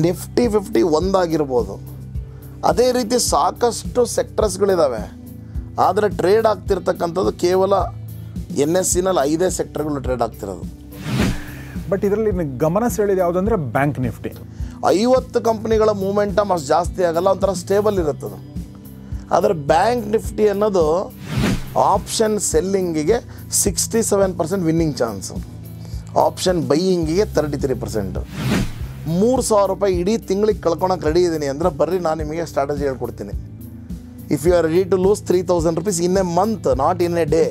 Nifty 50 ಒಂದಾಗಿರ್ಬೋದು. ಅದೇ ರೀತಿ ಸಾಕಷ್ಟು ಸೆಕ್ಟರ್ಸ್ಗಳಿದ್ದಾವೆ. ಆದರೆ ಟ್ರೇಡ್ ಆಗ್ತಿರ್ತಕ್ಕಂಥದ್ದು ಕೇವಲ NSEನಲ್ಲಿ 5 ಸೆಕ್ಟರ್ಗಳು ಟ್ರೇಡ್ ಆಗ್ತಿರೋದು. ಬಟ್ ಇದರಲ್ಲಿ ಗಮನ ಸೆಳೆಯೋದು ಯಾವುದಂದ್ರೆ ಬ್ಯಾಂಕ್ ನಿಫ್ಟಿ. 50 ಕಂಪ್ನಿಗಳ ಮೂಮೆಂಟಮ್ ಅಷ್ಟು ಜಾಸ್ತಿ ಆಗಲ್ಲ, ಒಂಥರ ಸ್ಟೇಬಲ್ ಇರುತ್ತದು. ಆದರೆ ಬ್ಯಾಂಕ್ ನಿಫ್ಟಿ ಅನ್ನೋದು ಆಪ್ಷನ್ ಸೆಲ್ಲಿಂಗಿಗೆ 67% ವಿನ್ನಿಂಗ್ ಚಾನ್ಸು, ಆಪ್ಷನ್ ಬೈಯಿಂಗಿಗೆ 33%. 3,000 ರೂಪಾಯಿ ಇಡೀ ತಿಂಗಳಿಗೆ ಕಳ್ಕೊಳಕ್ಕೆ ರೆಡಿ ಇದ್ದೀನಿ ಅಂದರೆ ಬರ್ರಿ ನಾನು ನಿಮಗೆ ಸ್ಟ್ರಾಟಜಿ ಹೇಳ್ಕೊಡ್ತೀನಿ. If you are ready to lose 3,000 rupees in a month, not in a day.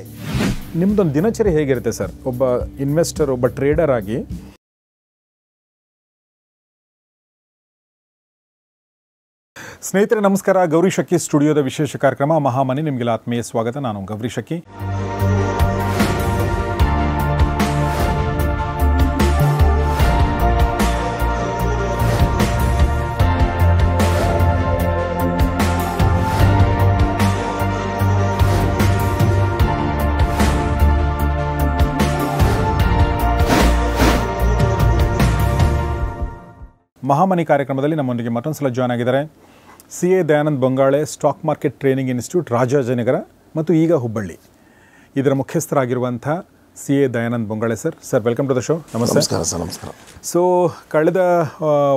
ನಿಮ್ಮದೊಂದು ದಿನಚರಿ ಹೇಗಿರುತ್ತೆ ಸರ್, ಒಬ್ಬ ಇನ್ವೆಸ್ಟರ್, ಒಬ್ಬ ಟ್ರೇಡರ್ ಆಗಿ? ಸ್ನೇಹಿತರೆ ನಮಸ್ಕಾರ. ಗೌರಿ ಶಕ್ಕಿ ಸ್ಟುಡಿಯೋದ ವಿಶೇಷ ಕಾರ್ಯಕ್ರಮ ಮಹಾಮನಿ ನಿಮಗೆಲ್ಲ ಆತ್ಮೀಯ ಸ್ವಾಗತ. ನಾನು ಗೌರಿ ಶಕ್ಕಿ. ಮಹಾಮನಿ ಕಾರ್ಯಕ್ರಮದಲ್ಲಿ ನಮ್ಮೊಂದಿಗೆ ಮತ್ತೊಂದು ಸಲ ಜಾಯ್ನ್ ಆಗಿದ್ದಾರೆ CA Dayanand Bangale, stock market training institute, Rajajinagar ಮತ್ತು ಈಗ ಹುಬ್ಬಳ್ಳಿ. ಇದರ ಮುಖ್ಯಸ್ಥರಾಗಿರುವಂಥ CA Dayanand Bangale sir. Sir welcome to the show. ನಮಸ್ಕಾರ ಸರ್. ನಮಸ್ಕಾರ. ಸೊ ಕಳೆದ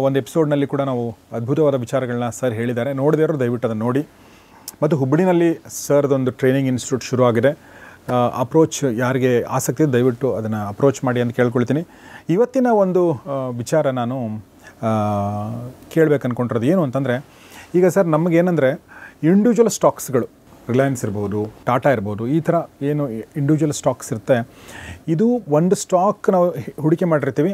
ಒಂದು ಎಪಿಸೋಡ್ನಲ್ಲಿ ಕೂಡ ನಾವು ಅದ್ಭುತವಾದ ವಿಚಾರಗಳನ್ನ ಸರ್ ಹೇಳಿದ್ದಾರೆ. ನೋಡಿದವರು ದಯವಿಟ್ಟು ಅದನ್ನು ನೋಡಿ. ಮತ್ತು ಹುಬ್ಬಳ್ಳಿನಲ್ಲಿ ಸರ್ದೊಂದು ಟ್ರೈನಿಂಗ್ ಇನ್ಸ್ಟಿಟ್ಯೂಟ್ ಶುರು ಆಗಿದೆ. ಅಪ್ರೋಚ್ ಯಾರಿಗೆ ಆಸಕ್ತಿ ಇದೆ ದಯವಿಟ್ಟು ಅದನ್ನು ಅಪ್ರೋಚ್ ಮಾಡಿ ಅಂತ ಕೇಳ್ಕೊಳ್ತೀನಿ. ಇವತ್ತಿನ ಒಂದು ವಿಚಾರ ನಾನು ಕೇಳಬೇಕು ಅಂದ್ಕೊಂಡಿರೋದು ಏನು ಅಂತಂದರೆ, ಈಗ ಸರ್ ನಮಗೇನೆಂದರೆ ಇಂಡಿವಿಜುವಲ್ ಸ್ಟಾಕ್ಸ್ಗಳು, ರಿಲಯನ್ಸ್ ಇರ್ಬೋದು, ಟಾಟಾ ಇರ್ಬೋದು, ಈ ಥರ ಏನು ಇಂಡಿವಿಜುವಲ್ ಸ್ಟಾಕ್ಸ್ ಇರುತ್ತೆ, ಇದು ಒಂದು ಸ್ಟಾಕ್ ನಾವು ಹೂಡಿಕೆ ಮಾಡಿರ್ತೀವಿ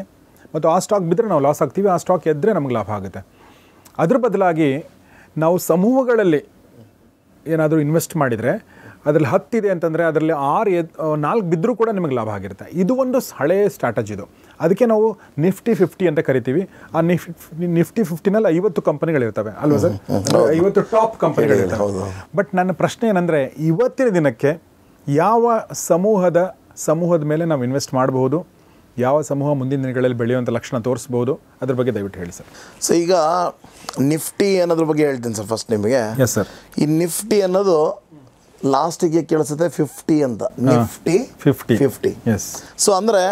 ಮತ್ತು ಆ ಸ್ಟಾಕ್ ಬಿದ್ದರೆ ನಾವು ಲಾಸ್ ಆಗ್ತೀವಿ, ಆ ಸ್ಟಾಕ್ ಎದ್ದರೆ ನಮಗೆ ಲಾಭ ಆಗುತ್ತೆ. ಅದ್ರ ಬದಲಾಗಿ ನಾವು ಸಮೂಹಗಳಲ್ಲಿ ಏನಾದರೂ ಇನ್ವೆಸ್ಟ್ ಮಾಡಿದರೆ ಅದರಲ್ಲಿ 10 ಇದೆ ಅಂತಂದರೆ ಅದರಲ್ಲಿ 4 ಬಿದ್ದರೂ ಕೂಡ ನಿಮಗೆ ಲಾಭ ಆಗಿರುತ್ತೆ. ಇದು ಒಂದು ಹಳೆಯ ಸ್ಟ್ರಾಟಜಿದು. ಅದಕ್ಕೆ ನಾವು ನಿಫ್ಟಿ 50 ಅಂತ ಕರಿತೀವಿ. ಆ ನಿಫ್ಟಿ 50ನಲ್ಲಿ 50 ಕಂಪನಿಗಳಿರ್ತವೆ ಅಲ್ವಾ ಸರ್? 50 ಟಾಪ್ ಕಂಪನಿಗಳಿರ್ತವೆ. ಬಟ್ ನನ್ನ ಪ್ರಶ್ನೆ ಏನಂದರೆ, ಇವತ್ತಿನ ದಿನಕ್ಕೆ ಯಾವ ಸಮೂಹದ ಮೇಲೆ ನಾವು ಇನ್ವೆಸ್ಟ್ ಮಾಡಬಹುದು, ಯಾವ ಸಮೂಹ ಮುಂದಿನ ದಿನಗಳಲ್ಲಿ ಬೆಳೆಯುವಂಥ ಲಕ್ಷಣ ತೋರಿಸ್ಬೋದು, ಅದ್ರ ಬಗ್ಗೆ ದಯವಿಟ್ಟು ಹೇಳಿ ಸರ್. ಸೊ ಈಗ ನಿಫ್ಟಿ ಅನ್ನೋದ್ರ ಬಗ್ಗೆ ಹೇಳ್ತೀನಿ ಸರ್ ಫಸ್ಟ್ ನಿಮಗೆ. Yes sir. ಈ ನಿಫ್ಟಿ ಅನ್ನೋದು ಲಾಸ್ಟಿಗೆ ಕೇಳಿಸುತ್ತೆ 50 ಅಂತ. ನಿಫ್ಟಿ 50. ಎಸ್. ಸೊ ಅಂದರೆ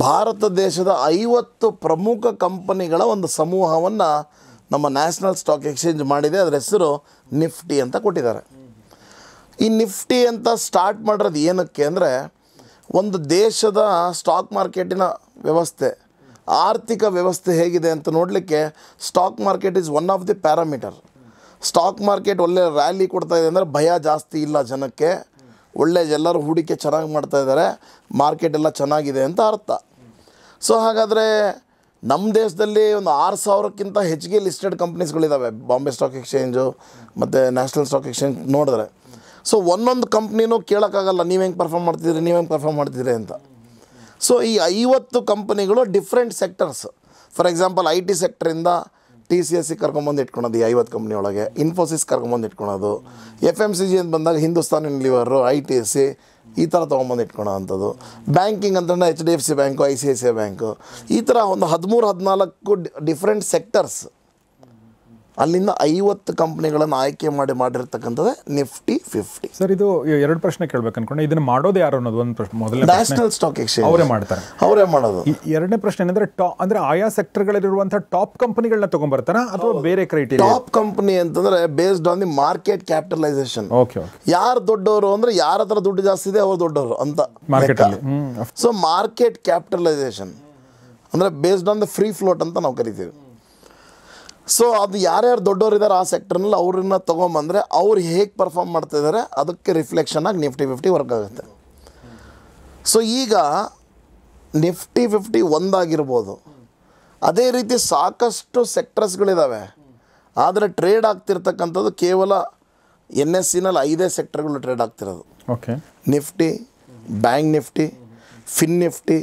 ಭಾರತ ದೇಶದ 50 ಪ್ರಮುಖ ಕಂಪನಿಗಳ ಒಂದು ಸಮೂಹವನ್ನು ನಮ್ಮ ನ್ಯಾಷನಲ್ ಸ್ಟಾಕ್ ಎಕ್ಸ್ಚೇಂಜ್ ಮಾಡಿದೆ. ಅದರ ಹೆಸರು ನಿಫ್ಟಿ ಅಂತ ಕೊಟ್ಟಿದ್ದಾರೆ. ಈ ನಿಫ್ಟಿ ಅಂತ ಸ್ಟಾರ್ಟ್ ಮಾಡಿರೋದು ಏನಕ್ಕೆ ಅಂದರೆ, ಒಂದು ದೇಶದ ಸ್ಟಾಕ್ ಮಾರ್ಕೆಟಿನ ವ್ಯವಸ್ಥೆ, ಆರ್ಥಿಕ ವ್ಯವಸ್ಥೆ ಹೇಗಿದೆ ಅಂತ ನೋಡಲಿಕ್ಕೆ stock market is one of the parameter. Stock market ಒಳ್ಳೆ ರ್ಯಾಲಿ ಕೊಡ್ತಾ ಇದೆ ಅಂದರೆ ಭಯ ಜಾಸ್ತಿ ಇಲ್ಲ ಜನಕ್ಕೆ, ಒಳ್ಳೆ ಎಲ್ಲರೂ ಹೂಡಿಕೆ ಚೆನ್ನಾಗಿ ಮಾಡ್ತಾ ಇದ್ದಾರೆ, ಮಾರ್ಕೆಟ್ ಎಲ್ಲ ಚೆನ್ನಾಗಿದೆ ಅಂತ ಅರ್ಥ. ಸೊ ಹಾಗಾದರೆ ನಮ್ಮ ದೇಶದಲ್ಲಿ ಒಂದು 6,000ಕ್ಕಿಂತ ಹೆಚ್ಚಿಗೆ ಲಿಸ್ಟೆಡ್ ಕಂಪ್ನೀಸ್ಗಳಿದ್ದಾವೆ ಬಾಂಬೆ ಸ್ಟಾಕ್ ಎಕ್ಸ್ಚೇಂಜು ಮತ್ತು ನ್ಯಾಷನಲ್ ಸ್ಟಾಕ್ ಎಕ್ಸ್ಚೇಂಜ್ ನೋಡಿದ್ರೆ. ಸೊ ಒಂದೊಂದು ಕಂಪ್ನಿನೂ ಕೇಳೋಕ್ಕಾಗಲ್ಲ ನೀವು ಹೆಂಗೆ ಪರ್ಫಾರ್ಮ್ ಮಾಡ್ತಿದ್ದೀರಿ ಅಂತ. ಸೊ ಈ 50 ಕಂಪನಿಗಳು different sectors. For example IT ಸೆಕ್ಟರಿಂದ TCS ಕರ್ಕೊಂಬಂದು ಇಟ್ಕೊಳೋದು, ಈ 50 ಕಂಪ್ನಿ ಒಳಗೆ ಇನ್ಫೋಸಿಸ್ ಕರ್ಕೊಂಬಂದು ಇಟ್ಕೊಳೋದು, FMCG ಅಂತ ಬಂದಾಗ ಹಿಂದೂಸ್ತಾನ್ ಯುನಿಲಿವರು, ITC ಈ ಥರ ತೊಗೊಂಬಂದು ಇಟ್ಕೊಳೋ ಅಂಥದ್ದು. ಬ್ಯಾಂಕಿಂಗ್ ಅಂತಂದರೆ HDFC ಬ್ಯಾಂಕು, ICICI ಬ್ಯಾಂಕು, ಈ ಥರ ಒಂದು 13-14 ಡಿಫ್ರೆಂಟ್ ಸೆಕ್ಟರ್ಸ್. ಅಲ್ಲಿಂದ 50 ಕಂಪ್ನಿಗಳನ್ನು ಆಯ್ಕೆ ಮಾಡಿರ್ತಕ್ಕಂಥದ್ದೇ ನಿಫ್ಟಿ 50. ಸರ್ ಇದು 2 ಪ್ರಶ್ನೆ ಕೇಳಬೇಕು ಅನ್ಕೊಂಡೆ. ಇದನ್ನು ಮಾಡೋದು ಯಾರು ಅನ್ನೋದು ಒಂದು ಪ್ರಶ್ನೆ. ಮೊದಲನೇ ನ್ಯಾಷನಲ್ ಸ್ಟಾಕ್ ಎಕ್ಸ್ಚೇಂಜ್ ಅವರೇ ಮಾಡೋದು. ಎರಡನೇ ಪ್ರಶ್ನೆ ಏನಂದ್ರೆ, ಅಂದರೆ ಆಯಾ ಸೆಕ್ಟರ್ಗಳಿರುವಂತಹ ಟಾಪ್ ಕಂಪನಿಗಳನ್ನ ತಗೊಂಡ್ಬರ್ತಾರ ಅಥವಾ ಬೇರೆ ಕ್ರೈಟೀರಿಯಾ? ಟಾಪ್ ಕಂಪನಿ ಅಂತಂದ್ರೆ based on the market capitalisation. Okay. ಯಾರು ದೊಡ್ಡವರು ಅಂದ್ರೆ ಯಾರ ಹತ್ರ ದುಡ್ಡು ಜಾಸ್ತಿ ಇದೆ ಅವ್ರು ದೊಡ್ಡವರು ಅಂತ ಮಾರ್ಕೆಟ್ ಅಲ್ಲಿ. ಸೊ ಮಾರ್ಕೆಟ್ ಕ್ಯಾಪಿಟಲೈಸೇಷನ್ ಅಂದ್ರೆ based on the free float ಅಂತ ನಾವು ಕರಿತೀವಿ. ಸೊ ಅದು ಯಾರ್ಯಾರು ದೊಡ್ಡವರು ಇದ್ದಾರೆ ಆ ಸೆಕ್ಟರ್ನಲ್ಲಿ ಅವ್ರನ್ನ ತೊಗೊಂಬಂದರೆ ಅವ್ರು ಹೇಗೆ ಪರ್ಫಾರ್ಮ್ ಮಾಡ್ತಾಯಿದ್ದಾರೆ ಅದಕ್ಕೆ ರಿಫ್ಲೆಕ್ಷನ್ ಆಗಿ ನಿಫ್ಟಿ 50 ವರ್ಕ್ ಆಗುತ್ತೆ. ಸೊ ಈಗ ನಿಫ್ಟಿ 50 ಒಂದಾಗಿರ್ಬೋದು. ಅದೇ ರೀತಿ ಸಾಕಷ್ಟು ಸೆಕ್ಟರ್ಸ್ಗಳಿದ್ದಾವೆ. ಆದರೆ ಟ್ರೇಡ್ ಆಗ್ತಿರ್ತಕ್ಕಂಥದ್ದು ಕೇವಲ NSEನಲ್ಲಿ 5 ಸೆಕ್ಟರ್ಗಳು ಟ್ರೇಡ್ ಆಗ್ತಿರೋದು. Okay. Nifty, bank Nifty, Fin Nifty,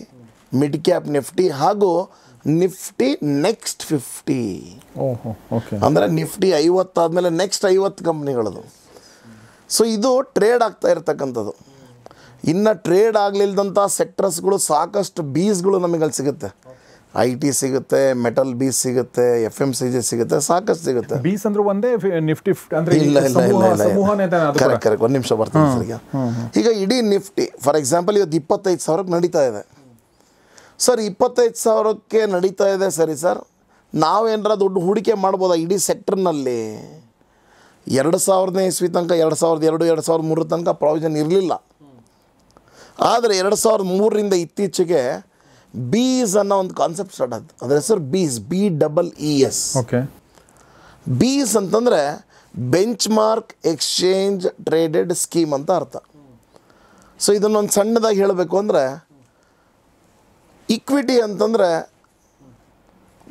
mid cap Nifty ಹಾಗೂ ನಿಫ್ಟಿ ನೆಕ್ಸ್ಟ್ 50. ಅಂದರೆ ನಿಫ್ಟಿ 50 ಆದಮೇಲೆ ನೆಕ್ಸ್ಟ್ 50 ಕಂಪ್ನಿಗಳದು. ಸೊ ಇದು ಟ್ರೇಡ್ ಆಗ್ತಾ ಇರ್ತಕ್ಕಂಥದ್ದು. ಇನ್ನು ಟ್ರೇಡ್ ಆಗಲಿಲ್ಲದಂಥ ಸೆಕ್ಟರ್ಸ್ಗಳು ಸಾಕಷ್ಟು ಬೀಸ್ಗಳು ನಮಗಲ್ಲಿ ಸಿಗುತ್ತೆ. IT ಸಿಗುತ್ತೆ, ಮೆಟಲ್ ಬೀಸ್ ಸಿಗುತ್ತೆ, FMCG ಸಿಗುತ್ತೆ, ಸಾಕಷ್ಟು ಸಿಗುತ್ತೆ. ಬೀಸ್ ಅಂದ್ರೆ ಒಂದೇ ನಿಫ್ಟಿ ಅಂದ್ರೆ ಇಲ್ಲ ಸಮೂಹನೇ ತಾನೇ ಅದು ಕೂಡ? ಕರೆಕ್ಟ್ ಒಂದು ನಿಮಿಷ ಬರ್ತೀನಿ ಸರ್. ಈಗ ಇಡೀ ನಿಫ್ಟಿ ಫಾರ್ ಎಕ್ಸಾಂಪಲ್ ಇವತ್ತು 25,000ಕ್ಕೆ ನಡೀತಾ ಇದೆ ಸರ್. 25,000ಕ್ಕೆ ನಡೀತಾ ಇದೆ ಸರಿ ಸರ್, ನಾವೇನಾರ ದುಡ್ಡು ಹೂಡಿಕೆ ಮಾಡ್ಬೋದಾ ಇಡೀ ಸೆಕ್ಟರ್ನಲ್ಲಿ? 2000ನೇ ಇಸ್ವಿ ತನಕ 2002 2003 ತನಕ ಪ್ರಾವಿಷನ್ ಇರಲಿಲ್ಲ. ಆದರೆ 2003ರಿಂದ ಇತ್ತೀಚೆಗೆ ಬೀಸ್ ಅನ್ನೋ ಒಂದು ಕಾನ್ಸೆಪ್ಟ್ ಸ್ಟಾರ್ಟ್ ಆಯ್ತು. ಅದರ ಹೆಸರು ಬೀಸ್, BEES. ಓಕೆ. ಬೀಸ್ ಅಂತಂದರೆ bench mark exchange traded scheme ಅಂತ ಅರ್ಥ. ಸೊ ಇದನ್ನೊಂದು ಸಣ್ಣದಾಗಿ ಹೇಳಬೇಕು ಅಂದರೆ, ಇಕ್ವಿಟಿ ಅಂತಂದರೆ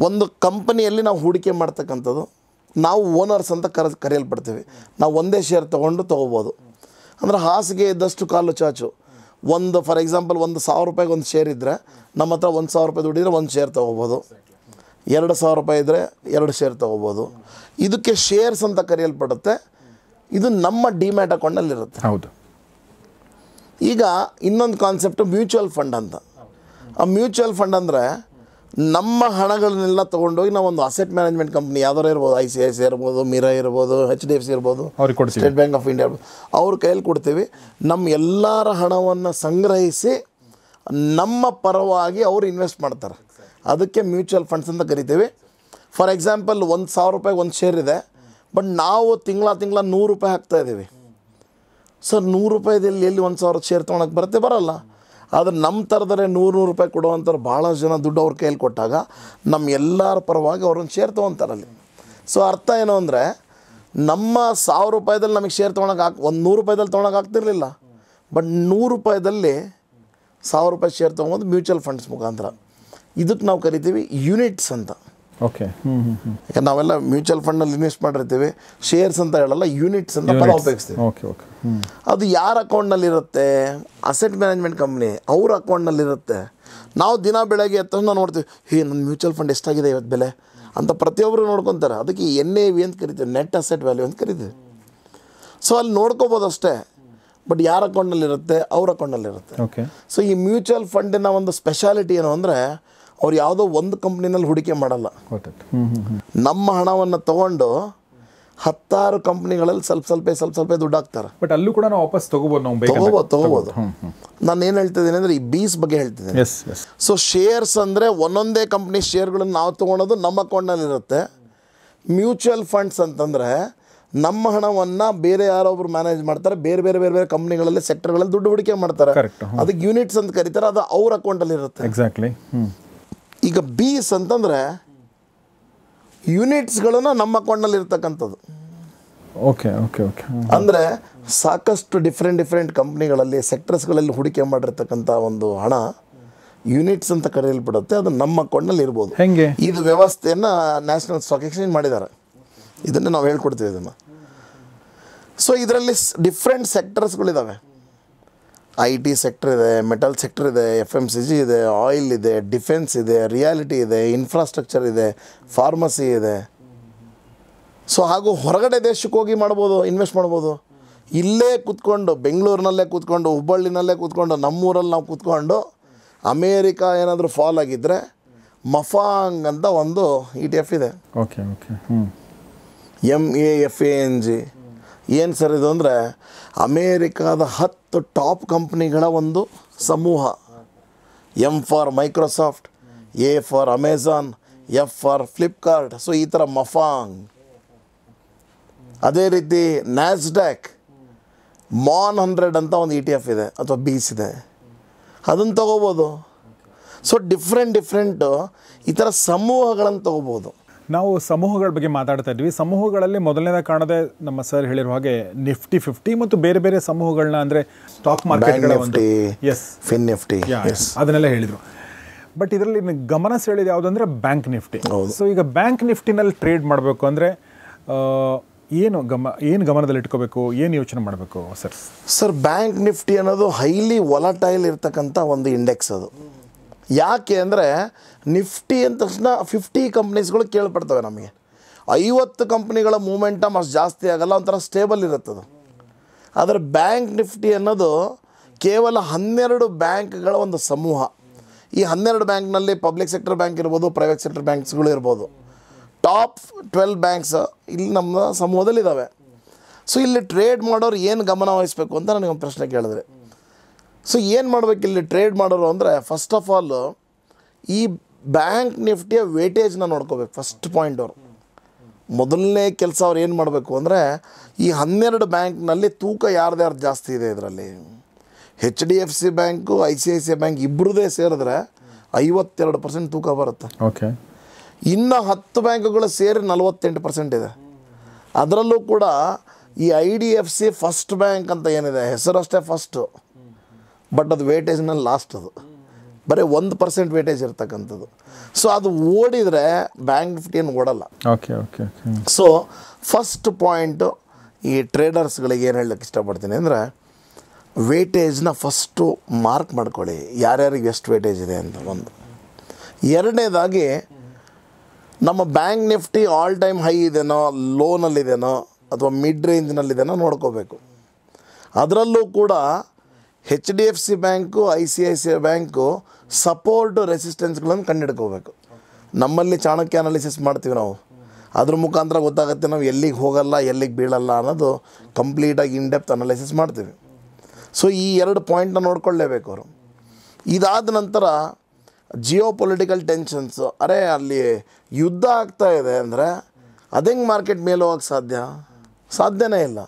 ಒಂದು ಕಂಪನಿಯಲ್ಲಿ ನಾವು ಹೂಡಿಕೆ ಮಾಡ್ತಕ್ಕಂಥದ್ದು. ನಾವು ಓನರ್ಸ್ ಅಂತ ಕರೆಯಲ್ಪಡ್ತೀವಿ. ನಾವು ಒಂದೇ ಶೇರ್ ತೊಗೋಬೋದು. ಅಂದರೆ ಹಾಸಿಗೆ ಇದ್ದಷ್ಟು ಕಾಲು ಚಾಚು. ಒಂದು ಫಾರ್ ಎಕ್ಸಾಂಪಲ್ 1,000 ರೂಪಾಯಿಗೆ ಒಂದು ಶೇರ್ ಇದ್ದರೆ ನಮ್ಮ ಹತ್ರ 1,000 ರೂಪಾಯಿ ದುಡ್ಡಿದ್ರೆ ಒಂದು ಶೇರ್ ತೊಗೋಬೋದು. 2,000 ರೂಪಾಯಿ ಇದ್ದರೆ 2 ಶೇರ್ ತೊಗೋಬೋದು. ಇದಕ್ಕೆ ಶೇರ್ಸ್ ಅಂತ ಕರೆಯಲ್ಪಡುತ್ತೆ. ಇದು ನಮ್ಮ ಡಿಮ್ಯಾಟ್ ಅಕೌಂಟಲ್ಲಿರುತ್ತೆ. ಹೌದು. ಈಗ ಇನ್ನೊಂದು ಕಾನ್ಸೆಪ್ಟು ಮ್ಯೂಚುವಲ್ ಫಂಡ್ ಅಂತ. ಆ ಮ್ಯೂಚುವಲ್ ಫಂಡ್ ಅಂದರೆ ನಮ್ಮ ಹಣಗಳನ್ನೆಲ್ಲ ತೊಗೊಂಡೋಗಿ ನಾವು ಒಂದು ಅಸೆಟ್ ಮ್ಯಾನೇಜ್ಮೆಂಟ್ ಕಂಪ್ನಿ ಯಾವ್ದಾರು ಇರ್ಬೋದು, ICICI ಇರ್ಬೋದು, ಮಿರಾ ಇರ್ಬೋದು, HDFC ಇರ್ಬೋದು, ಸ್ಟೇಟ್ ಬ್ಯಾಂಕ್ ಆಫ್ ಇಂಡಿಯಾ ಇರ್ಬೋದು, ಅವ್ರ ಕೈಯಲ್ಲಿ ಕೊಡ್ತೀವಿ. ನಮ್ಮ ಎಲ್ಲರ ಹಣವನ್ನು ಸಂಗ್ರಹಿಸಿ ನಮ್ಮ ಪರವಾಗಿ ಅವರು ಇನ್ವೆಸ್ಟ್ ಮಾಡ್ತಾರೆ. ಅದಕ್ಕೆ ಮ್ಯೂಚುವಲ್ ಫಂಡ್ಸ್ ಅಂತ ಕರಿತೀವಿ. ಫಾರ್ ಎಕ್ಸಾಂಪಲ್ 1,000 ರೂಪಾಯಿಗೆ ಒಂದು ಶೇರ್ ಇದೆ, ಬಟ್ ನಾವು ತಿಂಗಳ 100 ರೂಪಾಯಿ ಹಾಕ್ತಾಯಿದ್ದೀವಿ ಸರ್. 100 ರೂಪಾಯಿದಲ್ಲಿ ಎಲ್ಲಿ 1,000 ಶೇರ್ ತೊಗೊಳಕ್ಕೆ ಬರಲ್ಲ. ಆದರೆ ನಮ್ಮ ಥರದರೆ 100 ರೂಪಾಯಿ ಕೊಡುವಂಥವ್ರು ಭಾಳ ಜನ ದುಡ್ಡು ಅವ್ರ ಕೈಯಲ್ಲಿ ಕೊಟ್ಟಾಗ ನಮ್ಮ ಎಲ್ಲರ ಪರವಾಗಿ ಅವ್ರೊಂದು ಶೇರ್ ತೊಗೊತಾರಲ್ಲಿ. ಸೊ ಅರ್ಥ ಏನು ಅಂದರೆ, ನಮ್ಮ 1,000 ರೂಪಾಯಿದಲ್ಲಿ ನಮಗೆ ಶೇರ್ ತೊಗೊಳಕ್ಕೆ ಒಂದು 100 ರೂಪಾಯಿದಲ್ಲಿ ತೊಗೊಳಕ್ಕೆ ಆಗ್ತಿರಲಿಲ್ಲ, ಬಟ್ 100 ರೂಪಾಯಿದಲ್ಲಿ 1,000 ರೂಪಾಯಿ ಶೇರ್ ತೊಗೊಬೋದು ಮ್ಯೂಚುವಲ್ ಫಂಡ್ಸ್ ಮುಖಾಂತರ. ಇದಕ್ಕೆ ನಾವು ಕರಿತೀವಿ ಯೂನಿಟ್ಸ್ ಅಂತ. ಓಕೆ. ಯಾಕಂದ್ರೆ ನಾವೆಲ್ಲ ಮ್ಯೂಚುವಲ್ ಫಂಡಲ್ಲಿ ಇನ್ವೆಸ್ಟ್ ಮಾಡಿರ್ತೀವಿ, ಶೇರ್ಸ್ ಅಂತ ಹೇಳಲ್ಲ, ಯೂನಿಟ್ಸ್ ಅಂತ ಪದ ಉಪಯೋಗಿಸ್ತೀವಿ. Okay okay. ಅದು ಯಾರ ಅಕೌಂಟ್ನಲ್ಲಿರುತ್ತೆ? ಅಸೆಟ್ ಮ್ಯಾನೇಜ್ಮೆಂಟ್ ಕಂಪ್ನಿ ಅವ್ರ ಅಕೌಂಟ್ನಲ್ಲಿರುತ್ತೆ. ನಾವು ದಿನ ಬೆಳಗ್ಗೆ ಎದ್ದ ತಕ್ಷಣ ನೋಡ್ತೀವಿ, ನನ್ನ ಮ್ಯೂಚುವಲ್ ಫಂಡ್ ಎಷ್ಟಾಗಿದೆ ಇವತ್ತು ಬೆಲೆ ಅಂತ ಪ್ರತಿಯೊಬ್ಬರು ನೋಡ್ಕೊತಾರೆ. ಅದಕ್ಕೆ NAV ಅಂತ ಕರಿತೀವಿ, ನೆಟ್ ಅಸೆಟ್ ವ್ಯಾಲ್ಯೂ ಅಂತ ಕರಿತೀವಿ. ಸೊ ಅಲ್ಲಿ ನೋಡ್ಕೋಬೋದು ಅಷ್ಟೇ, ಬಟ್ ಯಾರ ಅಕೌಂಟ್ನಲ್ಲಿರುತ್ತೆ? ಅವ್ರ ಅಕೌಂಟ್ನಲ್ಲಿರುತ್ತೆ. ಓಕೆ. ಸೊ ಈ ಮ್ಯೂಚುವಲ್ ಫಂಡಿನ ಒಂದು ಸ್ಪೆಷಾಲಿಟಿ ಏನು ಅಂದರೆ, ಅವ್ರು ಯಾವುದೋ ಒಂದು ಕಂಪ್ನಿನಲ್ಲಿ ಹೂಡಿಕೆ ಮಾಡಲ್ಲ. ನಮ್ಮ ಹಣವನ್ನು ತೊಗೊಂಡು 10 ಕಂಪ್ನಿಗಳಲ್ಲಿ ಸ್ವಲ್ಪ ದುಡ್ಡು ಹಾಕ್ತಾರೆ. ಬಟ್ ಅಲ್ಲೂ ಕೂಡ ನಾವು ವಾಪಸ್ ತೊಗೋಬೋದು. ನಾನು ಏನು ಹೇಳ್ತಿದ್ದೀನಿ ಅಂದರೆ, ಈ ಬೀಸ್ ಬಗ್ಗೆ ಹೇಳ್ತಿದ್ದೀನಿ. ಸೊ ಶೇರ್ಸ್ ಅಂದರೆ ಒಂದೊಂದೇ ಕಂಪ್ನಿ ಶೇರ್ಗಳನ್ನು ನಾವು ತೊಗೊಳೋದು ನಮ್ಮ ಅಕೌಂಟ್ನಲ್ಲಿರುತ್ತೆ. ಮ್ಯೂಚುವಲ್ ಫಂಡ್ಸ್ ಅಂತಂದರೆ ನಮ್ಮ ಹಣವನ್ನು ಬೇರೆ ಯಾರೊಬ್ರು ಮ್ಯಾನೇಜ್ ಮಾಡ್ತಾರೆ, ಬೇರೆ ಕಂಪ್ನಿಗಳಲ್ಲಿ ಸೆಕ್ಟರ್ಗಳಲ್ಲಿ ದುಡ್ಡು ಹೂಡಿಕೆ ಮಾಡ್ತಾರೆ. ಅದಕ್ಕೆ ಯೂನಿಟ್ಸ್ ಅಂತ ಕರೀತಾರೆ, ಅದು ಅವ್ರ ಅಕೌಂಟಲ್ಲಿರುತ್ತೆ. ಎಕ್ಸಾಕ್ಟ್ಲಿ. ಈಗ ಬೀಸ್ ಅಂತಂದರೆ ಯೂನಿಟ್ಸ್ಗಳನ್ನು ನಮ್ಮ ಅಕೌಂಟ್ನಲ್ಲಿ ಇರ್ತಕ್ಕಂಥದ್ದು. Okay okay okay. ಅಂದರೆ ಸಾಕಷ್ಟು ಡಿಫ್ರೆಂಟ್ ಕಂಪ್ನಿಗಳಲ್ಲಿ ಸೆಕ್ಟರ್ಸ್ಗಳಲ್ಲಿ ಹೂಡಿಕೆ ಮಾಡಿರ್ತಕ್ಕಂಥ ಒಂದು ಹಣ ಯೂನಿಟ್ಸ್ ಅಂತ ಕರೆಯಲ್ಪಡುತ್ತೆ. ಅದು ನಮ್ಮ ಅಕೌಂಟ್ನಲ್ಲಿ ಇರ್ಬೋದು. ಹೆಂಗೆ? ಇದು ವ್ಯವಸ್ಥೆಯನ್ನು ನ್ಯಾಷನಲ್ ಸ್ಟಾಕ್ ಎಕ್ಸ್ಚೇಂಜ್ ಮಾಡಿದ್ದಾರೆ. ಇದನ್ನೇ ನಾವು ಹೇಳ್ಕೊಡ್ತೀವಿ ಇದನ್ನು. ಸೊ ಇದರಲ್ಲಿ ಡಿಫ್ರೆಂಟ್ ಸೆಕ್ಟರ್ಸ್ಗಳಿದ್ದಾವೆ. IT ಸೆಕ್ಟರ್ ಇದೆ, ಮೆಟಲ್ ಸೆಕ್ಟರ್ ಇದೆ, FMCG ಇದೆ, ಆಯಿಲ್ ಇದೆ, ಡಿಫೆನ್ಸ್ ಇದೆ, ರಿಯಾಲಿಟಿ ಇದೆ, ಇನ್ಫ್ರಾಸ್ಟ್ರಕ್ಚರ್ ಇದೆ, ಫಾರ್ಮಸಿ ಇದೆ. ಸೊ ಹಾಗೂ ಹೊರಗಡೆ ದೇಶಕ್ಕೆ ಹೋಗಿ ಮಾಡ್ಬೋದು, ಇನ್ವೆಸ್ಟ್ ಮಾಡ್ಬೋದು. ಇಲ್ಲೇ ಕೂತ್ಕೊಂಡು, ಬೆಂಗಳೂರಿನಲ್ಲೇ ಕೂತ್ಕೊಂಡು, ಹುಬ್ಬಳ್ಳಿನಲ್ಲೇ ಕೂತ್ಕೊಂಡು, ನಮ್ಮೂರಲ್ಲಿ ನಾವು ಕೂತ್ಕೊಂಡು ಅಮೇರಿಕಾ ಏನಾದರೂ ಫಾಲ್ ಆಗಿದ್ದರೆ ಮಫಾಂಗ್ ಅಂತ ಒಂದು ETF ಇದೆ. Okay okay. MAFANG. ಏನು ಸರ್ ಇದು ಅಂದರೆ, ಅಮೇರಿಕಾದ 10 ಟಾಪ್ ಕಂಪ್ನಿಗಳ ಒಂದು ಸಮೂಹ. M for Microsoft, A for Amazon, F for Flipkart. So ಈ ಥರ ಮಫಾಂಗ್. ಅದೇ ರೀತಿ ನ್ಯಾಸ್ಡ್ಯಾಕ್ MON 100 ಅಂತ ಒಂದು ETF ಇದೆ ಅಥವಾ ಬೀಸ್ ಇದೆ, ಅದನ್ನು ತೊಗೋಬೋದು. ಸೊ ಡಿಫ್ರೆಂಟು ಈ ಥರ ಸಮೂಹಗಳನ್ನು ತೊಗೋಬೋದು. ನಾವು ಸಮೂಹಗಳ ಬಗ್ಗೆ ಮಾತಾಡ್ತಾ ಇದ್ವಿ. ಸಮೂಹಗಳಲ್ಲಿ ಮೊದಲನೇದಾಗಿ ಕಾಣದೆ ನಮ್ಮ ಸರ್ ಹೇಳಿರುವ ಹಾಗೆ ನಿಫ್ಟಿ 50 ಮತ್ತು ಬೇರೆ ಸಮೂಹಗಳನ್ನ ಅಂದರೆ ಸ್ಟಾಕ್ ಮಾರ್ಕೆಟ್ಗಳ ಒಂದು ಫಿನ್ ನಿಫ್ಟಿ ಅದನ್ನೆಲ್ಲ ಹೇಳಿದರು. ಬಟ್ ಇದರಲ್ಲಿ ಗಮನ ಸೆಳೆಯೋದು ಯಾವುದಂದ್ರೆ ಬ್ಯಾಂಕ್ ನಿಫ್ಟಿ. ಸೊ ಈಗ ಬ್ಯಾಂಕ್ ನಿಫ್ಟಿನಲ್ಲಿ ಟ್ರೇಡ್ ಮಾಡಬೇಕು ಅಂದರೆ ಏನು ಗಮನದಲ್ಲಿ ಇಟ್ಕೋಬೇಕು, ಏನು ಯೋಚನೆ ಮಾಡಬೇಕು ಸರ್? ಬ್ಯಾಂಕ್ ನಿಫ್ಟಿ ಅನ್ನೋದು ಹೈಲಿ ವೊಲಟೈಲ್ ಇರ್ತಕ್ಕಂಥ ಒಂದು ಇಂಡೆಕ್ಸ್. ಅದು ಯಾಕೆ ಅಂದರೆ ನಿಫ್ಟಿ ಅಂದ ತಕ್ಷಣ 50 ಕಂಪ್ನೀಸ್ಗಳು ಕೇಳ್ಪಡ್ತವೆ. ನಮಗೆ 50 ಕಂಪ್ನಿಗಳ ಮೂಮೆಂಟಮ್ ಅಷ್ಟು ಜಾಸ್ತಿ ಆಗೋಲ್ಲ, ಒಂಥರ ಸ್ಟೇಬಲ್ ಇರುತ್ತದು. ಆದರೆ ಬ್ಯಾಂಕ್ ನಿಫ್ಟಿ ಅನ್ನೋದು ಕೇವಲ 12 ಬ್ಯಾಂಕ್ಗಳ ಒಂದು ಸಮೂಹ. ಈ 12 ಬ್ಯಾಂಕ್ನಲ್ಲಿ ಪಬ್ಲಿಕ್ ಸೆಕ್ಟರ್ ಬ್ಯಾಂಕ್ ಇರ್ಬೋದು, ಪ್ರೈವೇಟ್ ಸೆಕ್ಟರ್ ಬ್ಯಾಂಕ್ಸ್ಗಳು ಇರ್ಬೋದು. ಟಾಪ್ 12 ಬ್ಯಾಂಕ್ಸ್ ಇಲ್ಲಿ ನಮ್ಮ ಸಮೂಹದಲ್ಲಿದ್ದಾವೆ. ಸೊ ಇಲ್ಲಿ ಟ್ರೇಡ್ ಮಾಡೋರು ಏನು ಗಮನ ವಹಿಸಬೇಕು ಅಂತ ನನಗೊಂದು ಪ್ರಶ್ನೆ ಕೇಳಿದ್ರೆ, ಸೊ ಏನು ಮಾಡಬೇಕು ಇಲ್ಲಿ ಟ್ರೇಡ್ ಮಾಡೋರು ಅಂದರೆ, ಫಸ್ಟ್ ಆಫ್ ಆಲ್ ಈ ಬ್ಯಾಂಕ್ ನಿಫ್ಟಿಯ ವೇಟೇಜ್ನ ನೋಡ್ಕೋಬೇಕು. ಫಸ್ಟ್ ಪಾಯಿಂಟ್ ಅವರು ಮೊದಲನೇ ಕೆಲಸ ಅವ್ರು ಏನು ಮಾಡಬೇಕು ಅಂದರೆ, ಈ 12 ಬ್ಯಾಂಕ್ನಲ್ಲಿ ತೂಕ ಯಾರ್ದು ಜಾಸ್ತಿ ಇದೆ ಇದರಲ್ಲಿ. HDFC ಬ್ಯಾಂಕು, ICICI ಬ್ಯಾಂಕ್ ಇಬ್ಬರದೇ ಸೇರಿದ್ರೆ 52% ತೂಕ ಬರುತ್ತೆ. ಓಕೆ. ಇನ್ನು 10 ಬ್ಯಾಂಕುಗಳು ಸೇರಿ 48% ಇದೆ. ಅದರಲ್ಲೂ ಕೂಡ ಈ IDFC ಫಸ್ಟ್ ಬ್ಯಾಂಕ್ ಅಂತ ಏನಿದೆ, ಹೆಸರಷ್ಟೇ ಫಸ್ಟು, ಬಟ್ ಅದು ವೇಟೇಜ್ನಲ್ಲಿ ಲಾಸ್ಟ್, ಅದು ಬರೀ 1% ವೇಟೇಜ್ ಇರ್ತಕ್ಕಂಥದ್ದು. ಸೊ ಅದು ಓಡಿದರೆ ಬ್ಯಾಂಕ್ ನಿಫ್ಟಿ ಏನು ಓಡಲ್ಲ. Okay okay. So first point ಈ ಟ್ರೇಡರ್ಸ್ಗಳಿಗೆ ಏನು ಹೇಳಕ್ಕೆ ಇಷ್ಟಪಡ್ತೀನಿ ಅಂದರೆ, ವೇಟೇಜ್ನ ಫಸ್ಟು ಮಾರ್ಕ್ ಮಾಡ್ಕೊಳ್ಳಿ, ಯಾರ್ಯಾರಿಗೆ ಎಷ್ಟು ವೇಟೇಜ್ ಇದೆ ಅಂತ. ಒಂದು ಎರಡನೇದಾಗಿ ನಮ್ಮ bank Nifty all time high ಇದೆನೋ, ಲೋನಲ್ಲಿದೆನೋ ಅಥವಾ ಮಿಡ್ ರೇಂಜ್ನಲ್ಲಿದೆನೋ ನೋಡ್ಕೋಬೇಕು. ಅದರಲ್ಲೂ ಕೂಡ HDFC bank, ICICI bank support ರೆಸಿಸ್ಟೆನ್ಸ್ಗಳನ್ನು ಕಂಡುಹಿಡ್ಕೋಬೇಕು. ನಮ್ಮಲ್ಲಿ ಚಾಣಕ್ಯ ಅನಾಲಿಸಿಸ್ ಮಾಡ್ತೀವಿ ನಾವು, ಅದ್ರ ಮುಖಾಂತರ ಗೊತ್ತಾಗುತ್ತೆ ನಾವು ಎಲ್ಲಿಗೆ ಹೋಗಲ್ಲ, ಎಲ್ಲಿಗೆ ಬೀಳಲ್ಲ ಅನ್ನೋದು ಕಂಪ್ಲೀಟಾಗಿ ಇನ್ಡೆಪ್ತ್ ಅನಾಲಿಸಿಸ್ ಮಾಡ್ತೀವಿ. ಸೊ ಈ 2 ಪಾಯಿಂಟ್ನ ನೋಡ್ಕೊಳ್ಳೇಬೇಕು ಅವರು. ಇದಾದ ನಂತರ ಜಿಯೋ ಪೊಲಿಟಿಕಲ್ ಟೆನ್ಷನ್ಸು, ಅರೆ ಅಲ್ಲಿ ಯುದ್ಧ ಆಗ್ತಾ ಇದೆ ಅಂದರೆ ಅದೆಂಗೆ ಮಾರ್ಕೆಟ್ ಮೇಲೆ ಹೋಗೋಕ್ಕೆ ಸಾಧ್ಯನೇ ಇಲ್ಲ.